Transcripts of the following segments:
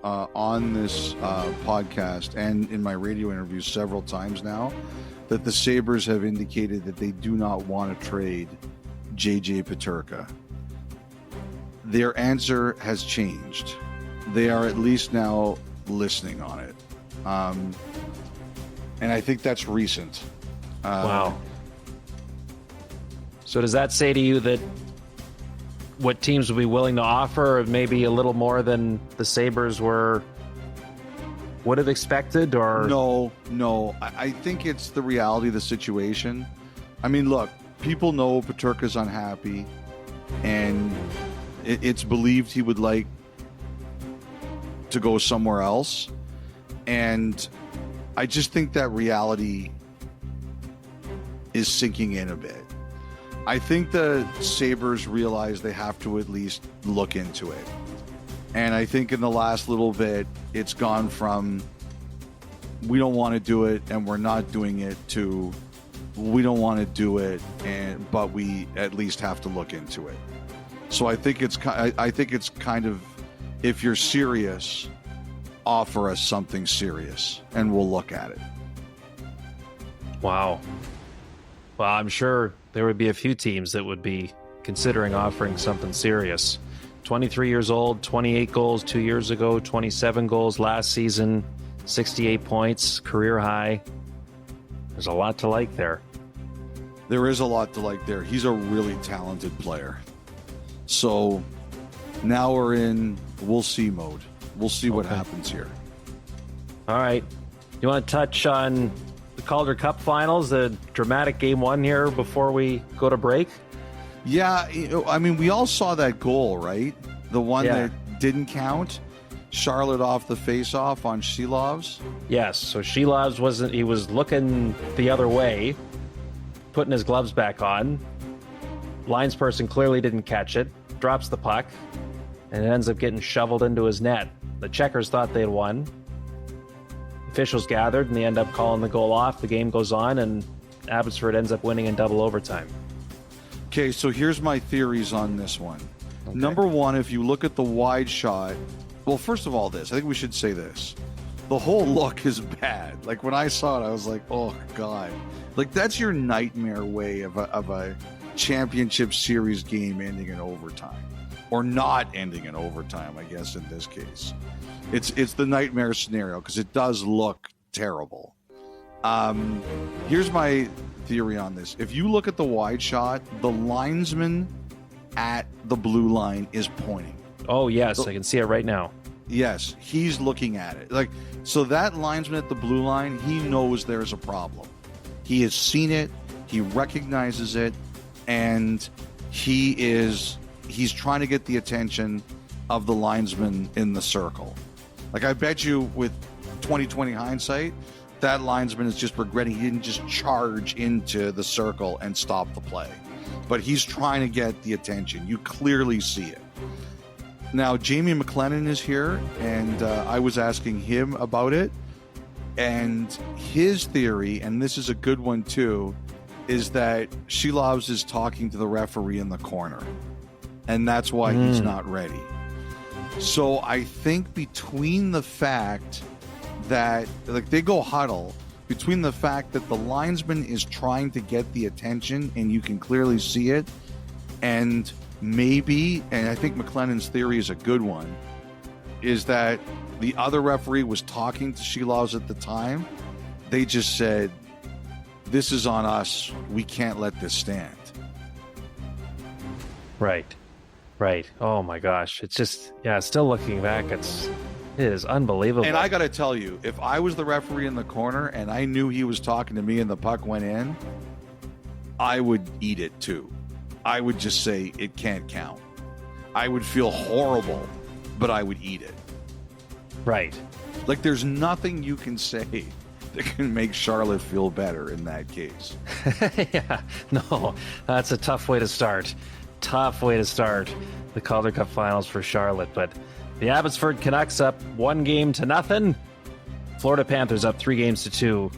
on this podcast and in my radio interviews several times now that the Sabres have indicated that they do not want to trade JJ Peterka. Their answer has changed. They are at least now listening on it. And I think that's recent. Wow. So does that say to you that what teams would be willing to offer maybe a little more than the Sabres would have expected? Or No. I think it's the reality of the situation. I mean, look, people know Peterka's unhappy, and it's believed he would like to go somewhere else. And I just think that reality is sinking in a bit. I think the Sabres realize they have to at least look into it. And I think in the last little bit, it's gone from we don't want to do it and we're not doing it to we don't want to do it, but we at least have to look into it. So I think it's kind of, if you're serious, offer us something serious and we'll look at it. Wow. Well, I'm sure there would be a few teams that would be considering offering something serious. 23 years old, 28 goals 2 years ago, 27 goals last season, 68 points, career high. There's a lot to like there. There is a lot to like there. He's a really talented player. So now we're in we'll see mode. We'll see what happens here. All right. You want to touch on the Calder Cup Finals, the dramatic Game 1 here before we go to break? Yeah, I mean, we all saw that goal, right? The one that didn't count. Charlotte off the face-off on Shilovs. Yes, so Shilovs he was looking the other way, putting his gloves back on. Linesperson clearly didn't catch it, drops the puck, and it ends up getting shoveled into his net. The checkers thought they had won. Officials gathered, and they end up calling the goal off. The game goes on, and Abbotsford ends up winning in double overtime. Okay, so here's my theories on this one. Okay. Number one, if you look at the wide shot, well, first of all, I think we should say this. The whole look is bad. Like, when I saw it, I was like, oh, God. Like, that's your nightmare way of a championship series game ending in overtime. Or not ending in overtime, I guess, in this case. It's the nightmare scenario because it does look terrible. Here's my theory on this. If you look at the wide shot, the linesman at the blue line is pointing. Oh, yes, I can see it right now. Yes, he's looking at it. Like, so that linesman at the blue line, he knows there's a problem. He has seen it, he recognizes it, and he's trying to get the attention of the linesman in the circle. Like, I bet you with 20/20 hindsight, that linesman is just regretting he didn't just charge into the circle and stop the play. But he's trying to get the attention. You clearly see it. Now, Jamie McLennan is here, and I was asking him about it. And his theory, and this is a good one too, is that Shilovs is talking to the referee in the corner. And that's why he's not ready. So I think between the fact that, like, they go huddle, between the fact that the linesman is trying to get the attention and you can clearly see it, and maybe, and I think McLennan's theory is a good one, is that the other referee was talking to Shilovs at the time. They just said, this is on us. We can't let this stand. Right. Oh my gosh. It's just, still looking back, it is unbelievable. And I got to tell you, if I was the referee in the corner and I knew he was talking to me and the puck went in, I would eat it too. I would just say it can't count. I would feel horrible, but I would eat it. Right. Like, there's nothing you can say that can make Charlotte feel better in that case. No, that's a tough way to start. The Calder Cup Finals for Charlotte. But the Abbotsford Canucks up 1-0. Florida Panthers up 3-2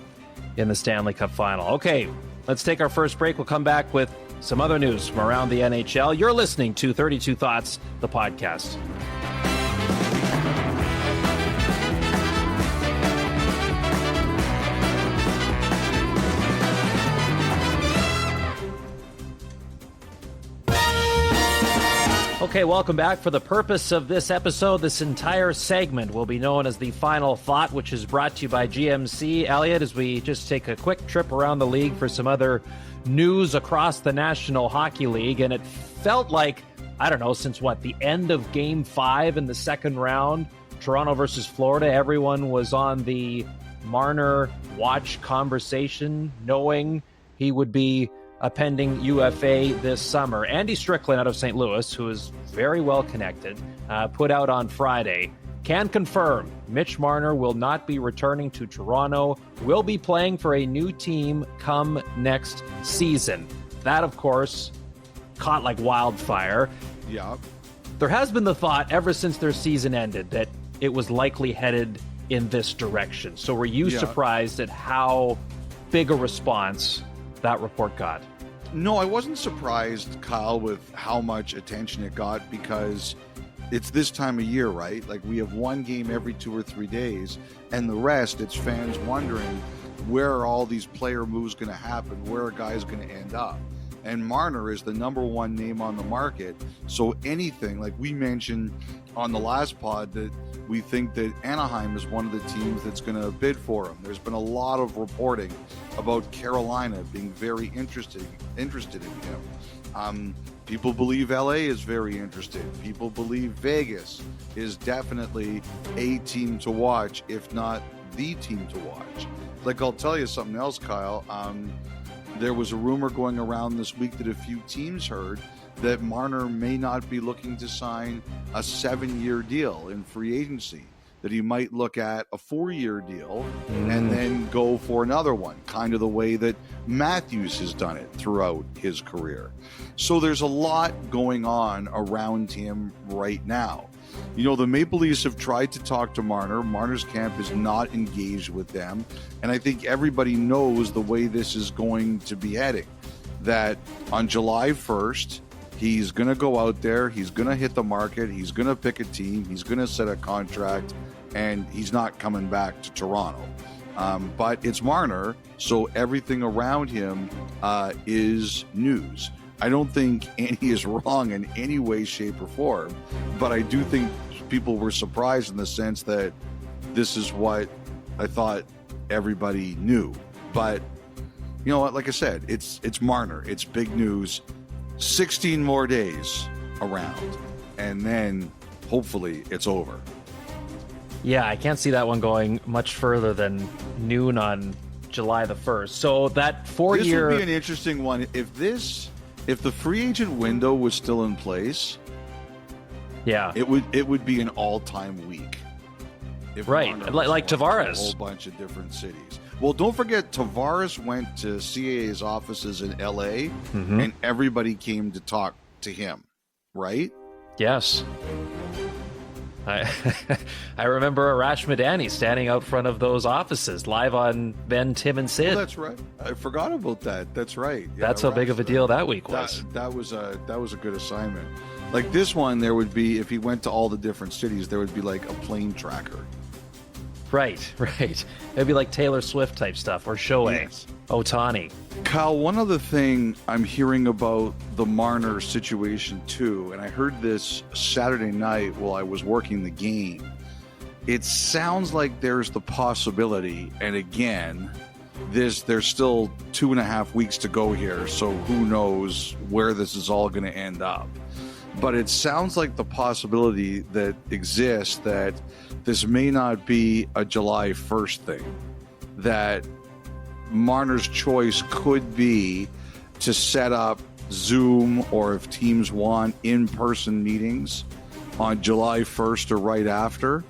in the Stanley Cup Final. Okay, let's take our first break. We'll come back with some other news from around the NHL. You're listening to 32 Thoughts, the podcast. Okay, welcome back. For the purpose of this episode, this entire segment will be known as the Final Thought, which is brought to you by GMC. Elliotte, as we just take a quick trip around the league for some other news across the National Hockey League, and it felt like, I don't know, since the end of Game 5 in the second round, Toronto versus Florida, everyone was on the Marner watch conversation, knowing he would be a pending UFA this summer. Andy Strickland out of St. Louis, who is very well connected, put out on Friday, can confirm Mitch Marner will not be returning to Toronto, will be playing for a new team come next season. That, of course, caught like wildfire. Yeah. There has been the thought ever since their season ended that it was likely headed in this direction. So were you surprised at how big a response that report got? No, I wasn't surprised, Kyle, with how much attention it got, because it's this time of year, right? Like, we have one game every 2 or 3 days, and the rest, it's fans wondering, where are all these player moves going to happen? Where are guys going to end up? And Marner is the number one name on the market. So anything, like we mentioned on the last pod, that we think that Anaheim is one of the teams that's going to bid for him. There's been a lot of reporting about Carolina being very interested in him. People believe LA is very interested. People believe Vegas is definitely a team to watch, if not the team to watch. Like, I'll tell you something else, Kyle. There was a rumor going around this week that a few teams heard that Marner may not be looking to sign a 7-year deal in free agency, that he might look at a 4-year deal and then go for another one, kind of the way that Matthews has done it throughout his career. So there's a lot going on around him right now. You know, the Maple Leafs have tried to talk to Marner. Marner's camp is not engaged with them. And I think everybody knows the way this is going to be heading, that on July 1st, he's going to go out there, he's going to hit the market, he's going to pick a team, he's going to set a contract, and he's not coming back to Toronto. But it's Marner, so everything around him is news. I don't think Andy is wrong in any way, shape, or form, but I do think people were surprised in the sense that this is what I thought everybody knew. But you know what? Like I said, it's Marner. It's big news. 16 more days around, and then hopefully it's over. Yeah, I can't see that one going much further than noon on July the 1st. So that 4-year... This would be an interesting one. If the free agent window was still in place, it would be an all-time week. Right, like Tavares. A whole bunch of different cities. Well, don't forget, Tavares went to CAA's offices in LA, and everybody came to talk to him, right? Yes. I remember Arash Madani standing out front of those offices live on Ben, Tim, and Sid. Oh, that's right. I forgot about that. That's right. Yeah, that's how big of a deal that week was. That was a good assignment. Like this one, there would be, if he went to all the different cities, there would be like a plane tracker. Right. It'd be like Taylor Swift type stuff, or Shohei, Ohtani. Kyle, one other thing I'm hearing about the Marner situation too, and I heard this Saturday night while I was working the game. It sounds like there's the possibility, and again, there's still 2.5 weeks to go here, so who knows where this is all going to end up. But it sounds like the possibility that exists that this may not be a July 1st thing, that Marner's choice could be to set up Zoom, or if teams want in-person meetings on July 1st or right after,